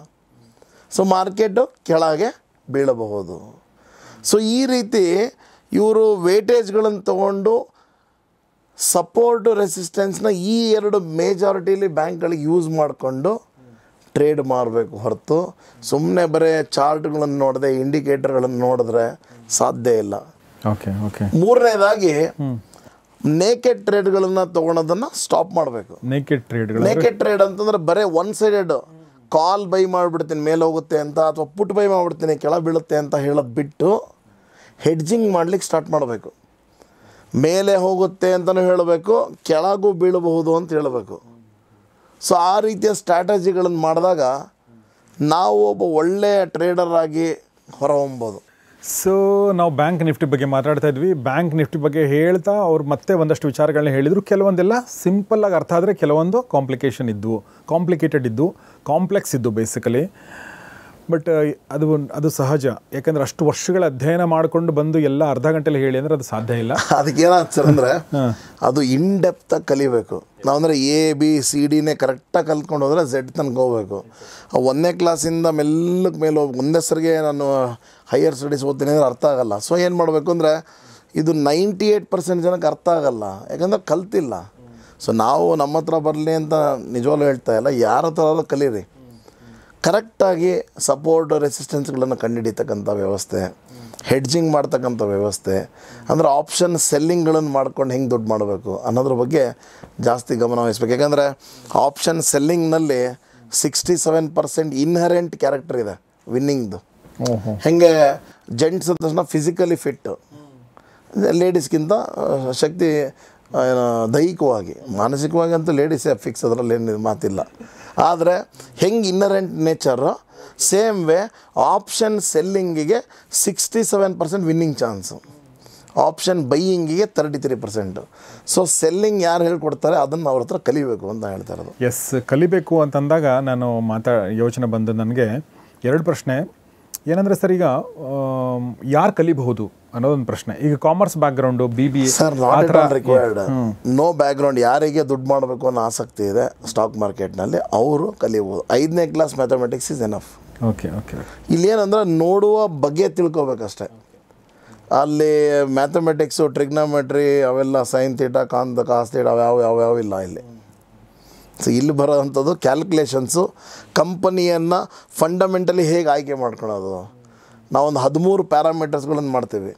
ಸೊ ಮಾರ್ಕೆಟು ಕೆಳಗೆ ಬೀಳಬಹುದು. ಸೊ ಈ ರೀತಿ ಇವರು ವೇಟೇಜ್ಗಳನ್ನು ತೊಗೊಂಡು ಸಪೋರ್ಟು ರೆಸಿಸ್ಟೆನ್ಸ್ನ ಈ 2 ಮೇಜಾರಿಟಿಲಿ ಬ್ಯಾಂಕ್ಗಳಿಗೆ ಯೂಸ್ ಮಾಡಿಕೊಂಡು ಟ್ರೇಡ್ ಮಾಡಬೇಕು ಹೊರತು ಸುಮ್ಮನೆ ಬರೀ ಚಾರ್ಟ್ಗಳನ್ನು ನೋಡದೆ ಇಂಡಿಕೇಟರ್ಗಳನ್ನು ನೋಡಿದ್ರೆ ಸಾಧ್ಯ ಇಲ್ಲ. Okay okay. ಮೂರನೇದಾಗಿ ನೇಕೆಡ್ ಟ್ರೇಡ್ಗಳನ್ನು ತೊಗೊಳೋದನ್ನು ಸ್ಟಾಪ್ ಮಾಡಬೇಕು. ನೇಕೆಡ್ ಟ್ರೇಡ್ ಅಂತಂದರೆ ಬರೀ ಒನ್ ಸೈಡೆಡ್ ಕಾಲ್ ಬೈ ಮಾಡಿಬಿಡ್ತೀನಿ ಮೇಲೆ ಹೋಗುತ್ತೆ ಅಂತ, ಅಥವಾ ಪುಟ್ ಬೈ ಮಾಡಿಬಿಡ್ತೀನಿ ಕೆಳ ಬೀಳುತ್ತೆ ಅಂತ ಹೇಳೋದು ಬಿಟ್ಟು ಹೆಡ್ಜಿಂಗ್ ಮಾಡಲಿಕ್ಕೆ ಸ್ಟಾರ್ಟ್ ಮಾಡಬೇಕು. ಮೇಲೆ ಹೋಗುತ್ತೆ ಅಂತಲೂ ಹೇಳಬೇಕು, ಕೆಳಗೂ ಬೀಳಬಹುದು ಅಂತ ಹೇಳಬೇಕು. ಸೊ ಆ ರೀತಿಯ ಸ್ಟ್ರಾಟಜಿಗಳನ್ನು ಮಾಡಿದಾಗ ನಾವು ಒಬ್ಬ ಒಳ್ಳೆಯ ಟ್ರೇಡರ್ ಆಗಿ ಹೊರಹೊಮ್ಬೋದು. ಸೊ ನಾವು ಬ್ಯಾಂಕ್ ನಿಫ್ಟಿ ಬಗ್ಗೆ ಮಾತಾಡ್ತಾ ಇದ್ವಿ. ಬ್ಯಾಂಕ್ ನಿಫ್ಟಿ ಬಗ್ಗೆ ಹೇಳ್ತಾ ಅವ್ರು ಮತ್ತೆ ಒಂದಷ್ಟು ವಿಚಾರಗಳನ್ನ ಹೇಳಿದರು. ಕೆಲವೊಂದೆಲ್ಲ ಸಿಂಪಲ್ಲಾಗಿ ಅರ್ಥ ಆದರೆ, ಕೆಲವೊಂದು ಕಾಂಪ್ಲಿಕೇಟೆಡ್ ಇದ್ದು, ಕಾಂಪ್ಲೆಕ್ಸ್ ಇದ್ದು ಬೇಸಿಕಲಿ. ಬಟ್ ಅದು ಸಹಜ, ಯಾಕಂದರೆ ಅಷ್ಟು ವರ್ಷಗಳ ಅಧ್ಯಯನ ಮಾಡಿಕೊಂಡು ಬಂದು ಎಲ್ಲ ಅರ್ಧ ಗಂಟೆಲಿ ಹೇಳಿ ಅಂದರೆ ಅದು ಸಾಧ್ಯ ಇಲ್ಲ. ಅದಕ್ಕೇನಾಗ್ತದೆ ಅಂದರೆ ಅದು ಇನ್ಡೆಪ್ತಾಗಿ ಕಲಿಬೇಕು ನಾವು. ಅಂದರೆ ABCD ಕರೆಕ್ಟಾಗಿ ಕಲ್ತ್ಕೊಂಡು ಹೋದರೆ Z ತನಕ ಹೋಗ್ಬೇಕು. 1ನೇ ಕ್ಲಾಸಿಂದ ಮೆಲ್ಲಕ್ಕೆ ಮೇಲೆ ಹೋಗ್ಬೇಕು. ಒಂದೇ ಸರಿಗೆ ನಾನು ಹೈಯರ್ ಸ್ಟಡೀಸ್ ಓದ್ತೀನಿ ಅಂದರೆ ಅರ್ಥ ಆಗೋಲ್ಲ. ಸೊ ಏನು ಮಾಡಬೇಕು ಅಂದರೆ, ಇದು 98% ಜನಕ್ಕೆ ಅರ್ಥ ಆಗೋಲ್ಲ, ಯಾಕಂದರೆ ಕಲ್ತಿಲ್ಲ. ಸೊ ನಾವು ನಮ್ಮ ಹತ್ರ ಬರಲಿ ಅಂತ ನಿಜವಾಗ್ಲೂ ಹೇಳ್ತಾ ಇಲ್ಲ, ಯಾರ ಹತ್ರ ಕಲೀರಿ. ಕರೆಕ್ಟಾಗಿ ಸಪೋರ್ಟ್ ರೆಸಿಸ್ಟೆನ್ಸ್ಗಳನ್ನು ಕಂಡುಹಿಡಿತಕ್ಕಂಥ ವ್ಯವಸ್ಥೆ, ಹೆಡ್ಜಿಂಗ್ ಮಾಡ್ತಕ್ಕಂಥ ವ್ಯವಸ್ಥೆ, ಅಂದರೆ ಆಪ್ಷನ್ ಸೆಲ್ಲಿಂಗ್ಗಳನ್ನು ಮಾಡ್ಕೊಂಡು ಹೆಂಗೆ ದುಡ್ಡು ಮಾಡಬೇಕು ಅನ್ನೋದ್ರ ಬಗ್ಗೆ ಜಾಸ್ತಿ ಗಮನ ವಹಿಸ್ಬೇಕು. ಯಾಕಂದರೆ ಆಪ್ಷನ್ ಸೆಲ್ಲಿಂಗ್ನಲ್ಲಿ 67% ಇನ್ಹರೆಂಟ್ ಕ್ಯಾರೆಕ್ಟರ್ ಇದೆ ವಿನ್ನಿಂಗ್ದು. ಹೆಂಗೆ ಜೆಂಟ್ಸ್ ಅಂದ ತಕ್ಷಣ ಫಿಸಿಕಲಿ ಫಿಟ್ಟು, ಲೇಡೀಸ್ಗಿಂತ ಶಕ್ತಿ ದೈಹಿಕವಾಗಿ, ಮಾನಸಿಕವಾಗಿ ಅಂತೂ ಲೇಡೀಸೇ ಫಿಕ್ಸ್, ಅದರಲ್ಲಿ ಏನು ಮಾತಿಲ್ಲ. ಆದರೆ ಹೆಂಗೆ inherent nature, same way option ಸೆಲ್ಲಿಂಗಿಗೆ 67% ವಿನ್ನಿಂಗ್ ಚಾನ್ಸು, ಆಪ್ಷನ್ ಬೈಯಿಂಗಿಗೆ 33%. ಸೊ ಸೆಲ್ಲಿಂಗ್ ಯಾರು ಹೇಳ್ಕೊಡ್ತಾರೆ ಅದನ್ನು ಅವ್ರ ಹತ್ರ ಕಲಿಬೇಕು ಅಂತ ಹೇಳ್ತಾ ಇರೋದು. ಎಸ್, ಕಲಿಬೇಕು ಅಂತಂದಾಗ ನಾನು ಯೋಚನೆ ಬಂದು ನನಗೆ 2 ಪ್ರಶ್ನೆ. ಏನಂದರೆ ಸರ್, ಈಗ ಯಾರು ಕಲಿಬಹುದು ಅನ್ನೋದೊಂದು ಪ್ರಶ್ನೆ. ಈಗ commerce background, BBA sir not at all required. No background, ಯಾರಿಗೆ ದುಡ್ಡು ಮಾಡಬೇಕು ಅನ್ನೋ ಆಸಕ್ತಿ ಇದೆ ಸ್ಟಾಕ್ ಮಾರ್ಕೆಟ್ನಲ್ಲಿ ಅವರು ಕಲಿಬೋದು. 5ನೇ class mathematics is enough. Okay okay. ಇಲ್ಲೇನಂದ್ರೆ ನೋಡುವ ಬಗ್ಗೆ ತಿಳ್ಕೊಬೇಕಷ್ಟೆ. ಅಲ್ಲಿ ಮ್ಯಾಥಮೆಟಿಕ್ಸು, ಟ್ರಿಗ್ನೋಮೆಟ್ರಿ ಅವೆಲ್ಲ ಸೈನ್ ಥೀಟಾ, ಕಾಸ್ ಥೀಟಾ ಯಾವ ಇಲ್ಲ ಇಲ್ಲಿ. ಸೊ ಇಲ್ಲಿ ಬರೋವಂಥದ್ದು ಕ್ಯಾಲ್ಕುಲೇಷನ್ಸು, ಕಂಪನಿಯನ್ನು ಫಂಡಮೆಂಟಲಿ ಹೇಗೆ ಆಯ್ಕೆ ಮಾಡ್ಕೊಳೋದು. ನಾವೊಂದು 13 ಪ್ಯಾರಾಮೀಟರ್ಸ್ಗಳನ್ನು ಮಾಡ್ತೀವಿ.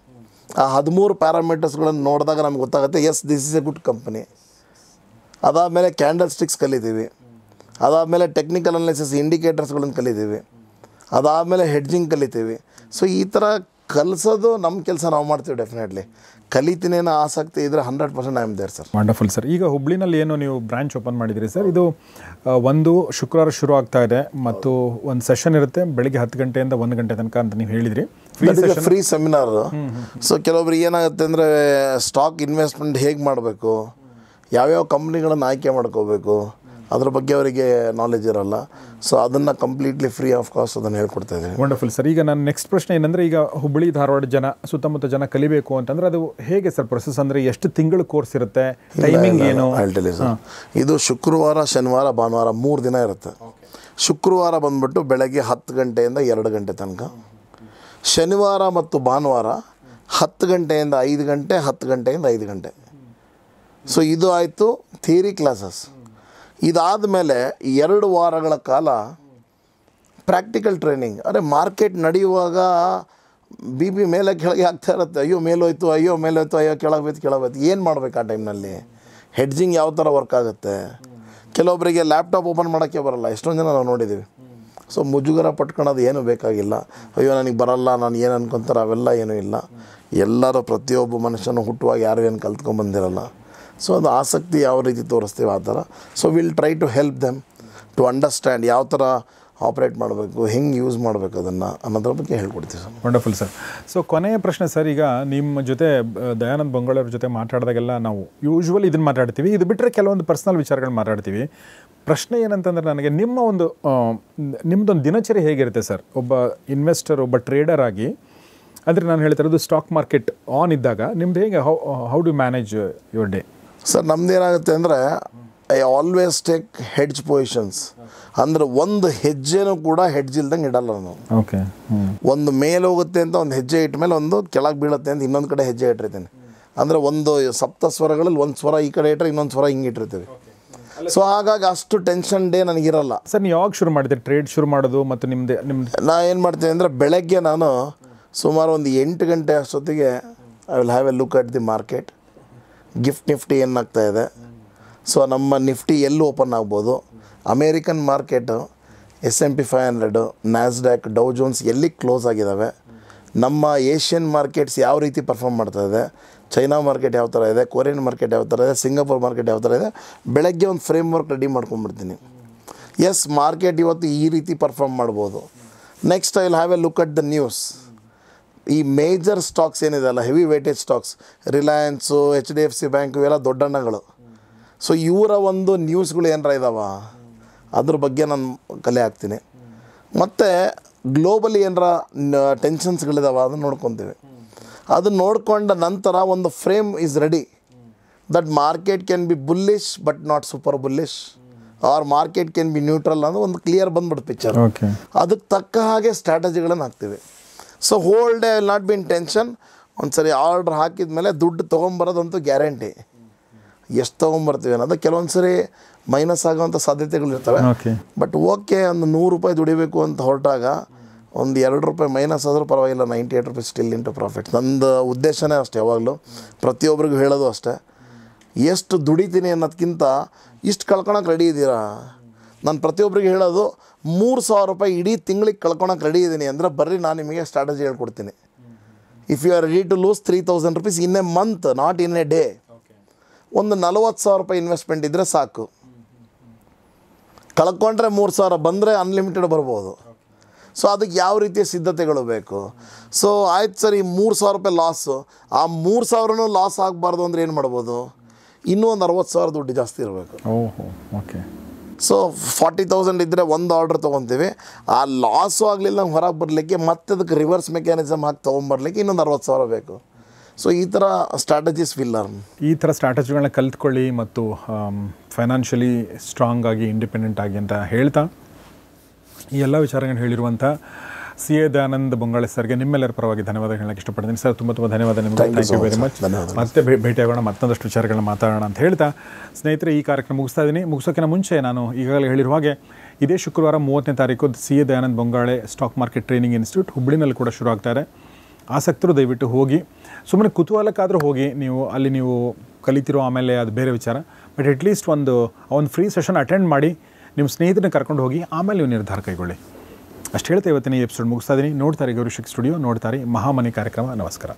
ಆ 13 ಪ್ಯಾರಾಮೀಟರ್ಸ್ಗಳನ್ನು ನೋಡಿದಾಗ ನಮ್ಗೆ ಗೊತ್ತಾಗುತ್ತೆ, yes this is a good company. ಅದಾದಮೇಲೆ ಕ್ಯಾಂಡಲ್ ಸ್ಟಿಕ್ಸ್ ಕಲಿತೀವಿ, ಅದಾದಮೇಲೆ ಟೆಕ್ನಿಕಲ್ ಅನಾಲಿಸಿಸ್ ಇಂಡಿಕೇಟರ್ಸ್ಗಳನ್ನು ಕಲಿತೀವಿ, ಅದಾದಮೇಲೆ ಹೆಡ್ಜಿಂಗ್ ಕಲಿತೀವಿ. ಸೊ ಈ ಥರ ಕಲಿಸೋದು ನಮ್ಮ ಕೆಲಸ, ನಾವು ಮಾಡ್ತೀವಿ. ಡೆಫಿನೆಟ್ಲಿ ಕಲಿತೀನಿ ಅನ್ನೋ ಆಸಕ್ತಿ ಇದ್ದರೆ 100% I am there sir. Wonderful sir. ಈಗ ಹುಬ್ಳಿನಲ್ಲಿ ಏನು ನೀವು ಬ್ರಾಂಚ್ ಓಪನ್ ಮಾಡಿದಿರಿ ಸರ್, ಇದು ಒಂದು ಶುಕ್ರವಾರ ಶುರು ಆಗ್ತಾ ಇದೆ ಮತ್ತು ಒಂದು ಸೆಷನ್ ಇರುತ್ತೆ ಬೆಳಿಗ್ಗೆ 10 ಗಂಟೆಯಿಂದ 1 ಗಂಟೆ ತನಕ ಅಂತ ನೀವು ಹೇಳಿದಿರಿ. Free seminar. ಸೊ ಕೆಲವೊಬ್ರಿಗೆ ಏನಾಗುತ್ತೆ ಅಂದರೆ ಸ್ಟಾಕ್ ಇನ್ವೆಸ್ಟ್ಮೆಂಟ್ ಹೇಗೆ ಮಾಡಬೇಕು, ಯಾವ್ಯಾವ ಕಂಪ್ನಿಗಳನ್ನು ಆಯ್ಕೆ ಮಾಡ್ಕೋಬೇಕು, ಅದ್ರ ಬಗ್ಗೆ ಅವರಿಗೆ ನಾಲೆಜ್ ಇರಲ್ಲ. ಸೊ ಅದನ್ನು ಕಂಪ್ಲೀಟ್ಲಿ ಫ್ರೀ ಆಫ್ ಕಾಸ್ಟ್ ಅದನ್ನು ಹೇಳ್ಕೊಡ್ತಾ ಇದ್ದೀನಿ. Wonderful sir. ಈಗ ನನ್ನ ನೆಕ್ಸ್ಟ್ ಪ್ರಶ್ನೆ ಏನಂದರೆ, ಈಗ ಹುಬ್ಬಳ್ಳಿ ಧಾರವಾಡ ಜನ, ಸುತ್ತಮುತ್ತ ಜನ ಕಲಿಬೇಕು ಅಂತಂದರೆ ಅದು ಹೇಗೆ ಸರ್ ಪ್ರೊಸೆಸ್? ಅಂದರೆ ಎಷ್ಟು ತಿಂಗಳು ಕೋರ್ಸ್ ಇರುತ್ತೆ, ಟೈಮಿಂಗ್ ಏನು? ಹೇಳ್ತೀನಿ ಸರ್, ಇದು ಶುಕ್ರವಾರ, ಶನಿವಾರ, ಭಾನುವಾರ 3 ದಿನ ಇರುತ್ತೆ. ಶುಕ್ರವಾರ ಬಂದ್ಬಿಟ್ಟು ಬೆಳಗ್ಗೆ 10 ಗಂಟೆಯಿಂದ 2 ಗಂಟೆ ತನಕ. ಶನಿವಾರ ಮತ್ತು ಭಾನುವಾರ 10 ಗಂಟೆಯಿಂದ 5 ಗಂಟೆ, 10 ಗಂಟೆಯಿಂದ 5 ಗಂಟೆ. ಸೊ ಇದು ಆಯಿತು ಥಿಯರಿ ಕ್ಲಾಸಸ್. ಇದಾದ ಮೇಲೆ 2 ವಾರಗಳ ಕಾಲ ಪ್ರಾಕ್ಟಿಕಲ್ ಟ್ರೈನಿಂಗ್. ಅರೆ ಮಾರ್ಕೆಟ್ ನಡೆಯುವಾಗ ಬಿ ಮೇಲೆ ಕೆಳಗೆ ಆಗ್ತಾ ಇರುತ್ತೆ. ಅಯ್ಯೋ ಮೇಲೋಯ್ತು, ಅಯ್ಯೋ ಮೇಲೋಯ್ತು, ಅಯ್ಯೋ ಕೆಳಗೋಯ್ತು. ಏನು ಮಾಡಬೇಕು ಆ ಟೈಮ್ನಲ್ಲಿ? ಹೆಡ್ಜಿಂಗ್ ಯಾವ ಥರ ವರ್ಕ್ ಆಗುತ್ತೆ? ಕೆಲವೊಬ್ಬರಿಗೆ ಲ್ಯಾಪ್ಟಾಪ್ ಓಪನ್ ಮಾಡೋಕ್ಕೆ ಬರೋಲ್ಲ, ಎಷ್ಟೊಂದು ಜನ ನಾವು ನೋಡಿದ್ದೀವಿ. ಸೊ ಮುಜುಗರ ಪಟ್ಕೊಳ್ಳೋದು ಏನೂ ಬೇಕಾಗಿಲ್ಲ. ಅಯ್ಯೋ ನನಗೆ ಬರಲ್ಲ, ನಾನು ಏನು ಅನ್ಕೊತಾರೆ, ಅವೆಲ್ಲ ಏನೂ ಇಲ್ಲ. ಎಲ್ಲರೂ ಪ್ರತಿಯೊಬ್ಬ ಮನುಷ್ಯನು ಹುಟ್ಟುವಾಗ ಯಾರು ಏನು ಕಲ್ತ್ಕೊಂಡ್ಬಂದಿರಲ್ಲ. ಸೊ ಅದು ಆಸಕ್ತಿ ಯಾವ ರೀತಿ ತೋರಿಸ್ತೀವಿ ಆ ಥರ. So will try to help them to understand ಯಾವ ಥರ ಆಪ್ರೇಟ್ ಮಾಡಬೇಕು, ಹೆಂಗೆ ಯೂಸ್ ಮಾಡಬೇಕು ಅದನ್ನು ಅನ್ನೋದ್ರ ಬಗ್ಗೆ ಹೇಳ್ಕೊಡ್ತೀವಿ ಸರ್. Wonderful sir. ಸೊ ಕೊನೆಯ ಪ್ರಶ್ನೆ ಸರ್, ಈಗ ನಿಮ್ಮ ಜೊತೆ ದಯಾನಂದ್ ಬಂಗಾಳವ್ರ ಜೊತೆ ಮಾತಾಡಿದಾಗೆಲ್ಲ ನಾವು ಯೂಶ್ವಲಿ ಇದನ್ನು ಮಾತಾಡ್ತೀವಿ, ಇದು ಬಿಟ್ಟರೆ ಕೆಲವೊಂದು ಪರ್ಸ್ನಲ್ ವಿಚಾರಗಳು ಮಾತಾಡ್ತೀವಿ. ಪ್ರಶ್ನೆ ಏನಂತಂದರೆ ನನಗೆ ನಿಮ್ಮದೊಂದು ದಿನಚರಿ ಹೇಗಿರುತ್ತೆ ಸರ್? ಒಬ್ಬ ಇನ್ವೆಸ್ಟರ್, ಒಬ್ಬ ಟ್ರೇಡರ್ ಆಗಿ, ಅಂದರೆ ನಾನು ಹೇಳ್ತಾ ಇರೋದು ಸ್ಟಾಕ್ ಮಾರ್ಕೆಟ್ ಆನ್ ಇದ್ದಾಗ ನಿಮ್ದು ಹೇಗೆ, how do manage your day? Sir ನಮ್ದೇನಾಗುತ್ತೆ ಅಂದರೆ I always take hedge positions. ಅಂದರೆ ಒಂದು ಹೆಜ್ಜೆನೂ ಕೂಡ ಹೆಡ್ಜ್ ಇಲ್ದಂಗೆ ಇಡಲ್ಲ ನಾನು. ಓಕೆ. ಒಂದು ಮೇಲೆ ಹೋಗುತ್ತೆ ಅಂತ ಒಂದು ಹೆಜ್ಜೆ ಇಟ್ಟ ಮೇಲೆ ಒಂದು ಕೆಳಗೆ ಬೀಳುತ್ತೆ ಅಂತ ಇನ್ನೊಂದು ಕಡೆ ಹೆಜ್ಜೆ ಇಟ್ಟಿರ್ತೀನಿ. ಅಂದರೆ ಒಂದು ಸಪ್ತ ಸ್ವರಗಳಲ್ಲಿ ಒಂದು ಸ್ವರ ಈ ಕಡೆ ಇಟ್ಟರೆ ಇನ್ನೊಂದು ಸ್ವರ ಹಿಂಗೆ ಇಟ್ಟಿರ್ತೀವಿ. ಸೊ ಹಾಗಾಗಿ ಅಷ್ಟು ಟೆನ್ಷನ್ ಡೇ ನನಗಿರಲ್ಲ. ಸರ್ ನೀವು ಯಾವಾಗ ಶುರು ಮಾಡಿದ್ರಿ ಟ್ರೇಡ್ ಶುರು ಮಾಡೋದು? ಮತ್ತು ನಾ ಏನು ಮಾಡ್ತೀನಿ ಅಂದರೆ ಬೆಳಗ್ಗೆ ನಾನು ಸುಮಾರು ಒಂದು 8 ಗಂಟೆ ಅಷ್ಟೊತ್ತಿಗೆ I will have a look at the market. Nifty ಏನಾಗ್ತಾ ಇದೆ, ಸೊ ನಮ್ಮ ನಿಫ್ಟಿ ಎಲ್ಲಿ ಓಪನ್ ಆಗ್ಬೋದು, ಅಮೇರಿಕನ್ ಮಾರ್ಕೆಟು, S&P 500, ನ್ಯಾಸ್ಡ್ಯಾಕ್, ಡೌ ಜೋನ್ಸ್ ಎಲ್ಲಿ ಕ್ಲೋಸ್ ಆಗಿದ್ದಾವೆ, ನಮ್ಮ ಏಷ್ಯನ್ ಮಾರ್ಕೆಟ್ಸ್ ಯಾವ ರೀತಿ ಪರ್ಫಾರ್ಮ್ ಮಾಡ್ತಾಯಿದೆ, ಚೈನಾ ಮಾರ್ಕೆಟ್ ಯಾವ ಥರ ಇದೆ, ಕೊರಿಯನ್ ಮಾರ್ಕೆಟ್ ಯಾವ ಥರ ಇದೆ, ಸಿಂಗಾಪುರ್ ಮಾರ್ಕೆಟ್ ಯಾವ ಥರ ಇದೆ, ಬೆಳಗ್ಗೆ ಒಂದು ಫ್ರೇಮ್ ವರ್ಕ್ ರೆಡಿ ಮಾಡ್ಕೊಂಡ್ಬಿಡ್ತೀನಿ. ಎಸ್ ಮಾರ್ಕೆಟ್ ಇವತ್ತು ಈ ರೀತಿ ಪರ್ಫಾರ್ಮ್ ಮಾಡ್ಬೋದು. Next I will have a look at the news. ಈ ಮೇಜರ್ ಸ್ಟಾಕ್ಸ್ ಏನಿದೆ ಅಲ್ಲ, heavy weightage stocks, Reliance, HDFC bank ಇವೆಲ್ಲ ದೊಡ್ಡಣ್ಣಗಳು. ಸೊ ಇವರ ಒಂದು ನ್ಯೂಸ್ಗಳು ಏನಾರ ಇದ್ದಾವ ಅದ್ರ ಬಗ್ಗೆ ನಾನು ಕಲೆ ಹಾಕ್ತೀನಿ. ಮತ್ತು ಗ್ಲೋಬಲಿ ಏನಾರ ಟೆನ್ಷನ್ಸ್ಗಳಿದಾವ ಅದನ್ನು ನೋಡ್ಕೊತೀವಿ. ಅದನ್ನು ನೋಡ್ಕೊಂಡ ನಂತರ ಒಂದು frame is ready that market can be bullish but not super bullish, or market can be neutral ಅನ್ನೋ ಒಂದು ಕ್ಲಿಯರ್ ಬಂದ್ಬಿಡುತ್ತೆ ಪಿಕ್ಚರ್. ಅದಕ್ಕೆ ತಕ್ಕ ಹಾಗೆ ಸ್ಟ್ರಾಟಜಿಗಳನ್ನು ಹಾಕ್ತೀವಿ. So whole day will not be in tension. ಒಂದು ಸರಿ ಆರ್ಡ್ರ್ ಹಾಕಿದ ಮೇಲೆ ದುಡ್ಡು ತೊಗೊಂಬರೋದಂತೂ ಗ್ಯಾರಂಟಿ. ಎಷ್ಟು ತೊಗೊಂಬರ್ತೀವಿ ಅನ್ನೋದು ಕೆಲವೊಂದು ಸರಿ ಮೈನಸ್ ಆಗೋವಂಥ ಸಾಧ್ಯತೆಗಳಿರ್ತವೆ. ಬಟ್ ಓಕೆ, ಒಂದು 100 ರೂಪಾಯಿ ದುಡಿಬೇಕು ಅಂತ ಹೊರಟಾಗ ಒಂದು 2 ರೂಪಾಯಿ ಮೈನಸ್ ಆದರೂ ಪರವಾಗಿಲ್ಲ, 98 ರೂಪಾಯಿ ಸ್ಟಿಲ್ ಇಂಟು ಪ್ರಾಫಿಟ್. ನಂದು ಉದ್ದೇಶನೇ ಅಷ್ಟೇ, ಯಾವಾಗಲೂ ಪ್ರತಿಯೊಬ್ಬರಿಗೂ ಹೇಳೋದು ಅಷ್ಟೇ. ಎಷ್ಟು ದುಡಿತೀನಿ ಅನ್ನೋದಕ್ಕಿಂತ ಇಷ್ಟು ಕಳ್ಕೊಳಕ್ಕೆ ರೆಡಿ ಇದ್ದೀರಾ. ನಾನು ಪ್ರತಿಯೊಬ್ಬರಿಗೆ ಹೇಳೋದು 3000 ರೂಪಾಯಿ ಇಡೀ ತಿಂಗಳಿಗೆ ಕಳ್ಕೊಳಕ್ಕೆ ರೆಡಿ ಇದ್ದೀನಿ ಅಂದರೆ ಬರ್ರಿ ನಾನು ನಿಮಗೆ ಸ್ಟ್ರಾಟಜಿ ಹೇಳ್ಕೊಡ್ತೀನಿ. If you are ready to lose 3000 rupees in a month, not in a day. ಒಂದು 40,000 ರೂಪಾಯಿ ಇನ್ವೆಸ್ಟ್ಮೆಂಟ್ ಇದ್ದರೆ ಸಾಕು. ಕಳ್ಕೊಂಡ್ರೆ 3,000 ಬಂದರೆ ಅನ್ಲಿಮಿಟೆಡ್ ಬರ್ಬೋದು. ಸೊ ಅದಕ್ಕೆ ಯಾವ ರೀತಿಯ ಸಿದ್ಧತೆಗಳು ಬೇಕು. ಸೊ ಆಯ್ತು ಸರ್, ಈ 3,000 ರೂಪಾಯಿ ಲಾಸು, ಆ 3,000 ಲಾಸ್ ಆಗಬಾರ್ದು ಅಂದರೆ ಏನು ಮಾಡ್ಬೋದು? ಇನ್ನೂ ಒಂದು 60,000 ದುಡ್ಡು ಜಾಸ್ತಿ ಇರಬೇಕು. ಓಕೆ. ಸೊ 40,000 ಇದ್ದರೆ ಒಂದು ಆರ್ಡ್ರ್ ತೊಗೊತೀವಿ. ಆ ಲಾಸು ಆಗಲಿಲ್ಲ ಹೊರಗೆ ಬರಲಿಕ್ಕೆ ಮತ್ತೆ ಅದಕ್ಕೆ ರಿವರ್ಸ್ ಮೆಕ್ಯಾನಿಸಮ್ ಹಾಕಿ ತೊಗೊಂಬರ್ಲಿಕ್ಕೆ ಇನ್ನೊಂದು 60,000 ಬೇಕು. ಸೊ ಈ ಥರ ಸ್ಟ್ರಾಟಜೀಸ್ ವಿಲ್ ಲರ್ನ್. ಈ ಥರ ಸ್ಟ್ರಾಟಜಿಗಳನ್ನ ಕಲ್ತ್ಕೊಳ್ಳಿ ಮತ್ತು ಫೈನಾನ್ಷಿಯಲಿ ಸ್ಟ್ರಾಂಗ್ ಆಗಿ, ಇಂಡಿಪೆಂಡೆಂಟ್ ಆಗಿ ಅಂತ ಹೇಳ್ತಾ ಈ ಎಲ್ಲ ವಿಚಾರಗಳನ್ನು ಹೇಳಿರುವಂಥ CA ದಯಾನಂದ್ ಬಂಗಾಳೆ ಸರ್ಗೆ ನಿಮ್ಮೆಲ್ಲರ ಪರವಾಗಿ ಧನ್ಯವಾದ ಹೇಳಕ್ಕೆ ಇಷ್ಟಪಡ್ತೀನಿ ಸರ್. ತುಂಬ ಧನ್ಯವಾದ ನಿಮಗೆ. Thank you very much. ಮತ್ತೆ ಭೇಟಿಯಾಗೋಣ, ಮತ್ತೊಂದಷ್ಟು ವಿಚಾರಗಳನ್ನ ಮಾತಾಡೋಣ ಅಂತ ಹೇಳ್ತಾ ಸ್ನೇಹಿತರೆ ಈ ಕಾರ್ಯಕ್ರಮ ಮುಗಿಸ್ತಾ ಇದ್ದೀನಿ. ಮುಗಿಸೋಕ್ಕಿಂತ ಮುಂಚೆ ನಾನು ಈಗಾಗಲೇ ಹೇಳಿರುವ ಹಾಗೆ ಇದೇ ಶುಕ್ರವಾರ 30ನೇ ತಾರೀಕು CA Dayanand Bangale stock market training institute ಹುಬ್ಬಳ್ಳಿನಲ್ಲಿ ಕೂಡ ಶುರು ಆಗ್ತಾ ಇದೆ. ಆಸಕ್ತರು ದಯವಿಟ್ಟು ಹೋಗಿ, ಸುಮ್ಮನೆ ಕುತೂಹಲಕ್ಕಾದರೂ ಹೋಗಿ. ನೀವು ಕಲಿತಿರೋ ಆಮೇಲೆ ಅದು ಬೇರೆ ವಿಚಾರ, ಬಟ್ ಅಟ್ಲೀಸ್ಟ್ ಒಂದು ಫ್ರೀ ಸೆಷನ್ ಅಟೆಂಡ್ ಮಾಡಿ, ನಿಮ್ಮ ಸ್ನೇಹಿತರನ್ನ ಕರ್ಕೊಂಡು ಹೋಗಿ, ಆಮೇಲೆ ನೀವು ನಿರ್ಧಾರ ಕೈಗೊಳ್ಳಿ. ಅಷ್ಟು ಹೇಳ್ತಾ ಇವತ್ತಿನ ಈ ಎಪಿಸೋಡ್ ಮುಗಿಸ್ತಾ ಇದ್ದೀನಿ. ನೋಡ್ತಾರೆ ಗೌರಿಶಿಕ್ ಸ್ಟುಡಿಯೋ, ನೋಡ್ತಾರೆ ಮಹಾಮನಿ ಕಾರ್ಯಕ್ರಮ. ನಮಸ್ಕಾರ.